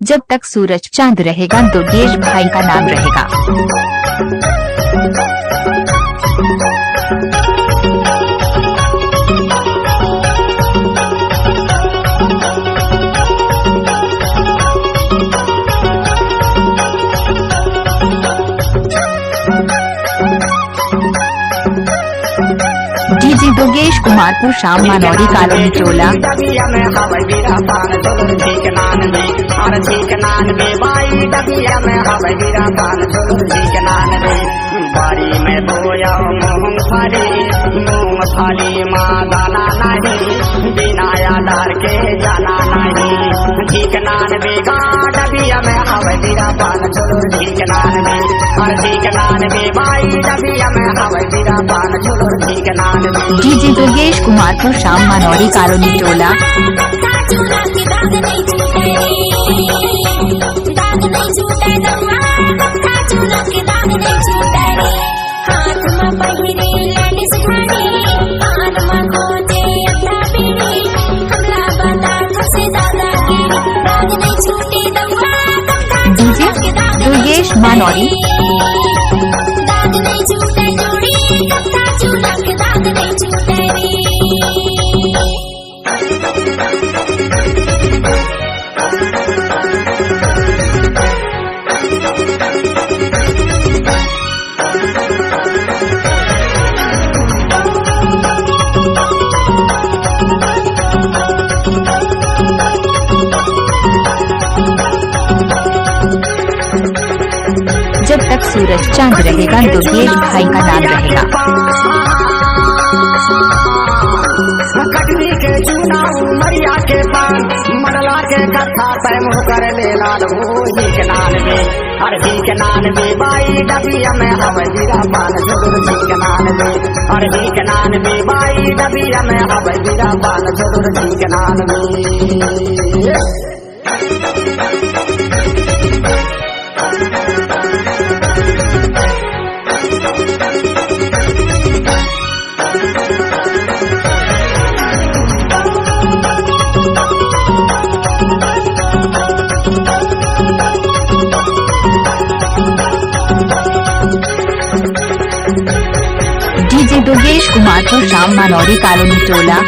जब तक सूरज चांद रहेगा दुर्गेश भाई का नाम रहेगा। डीजे दुर्गेश कुमारपुर शाम मानौरी कॉलोनी टोला। बारी में बोया मूंगफली माँ दाना नहीं, बिना आधार के जाना नहीं। ठीक नान बेगा डबिया में हवा बिरा पान छोड़ो, ठीक नान में और ठीक नान बे बाई डबिया में हवा बिरा पान छोड़ो, ठीक नान में। डीजे दुर्गेश कुमारपुर शाम मानौरी कॉलोनी टोला। डीजे दुर्गेश मानौरी। जब तक सूरज चांद रहेगा दुर्गेश भाई का नाम रहेगा। कटनी के चूना उमरिया के पान, मरला के कथा तय मुँह कर ले लाल हो, ही के नान में और ही के नान में बाई डबिया में हवा बिरा पान छोड़ो, ही के नान में और ही के नान में बाई डबिया में हवा बिरा पान छोड़ो, ही के नान में। डीजे दुर्गेश कुमारपुर शाम मानौरी कॉलोनी टोला।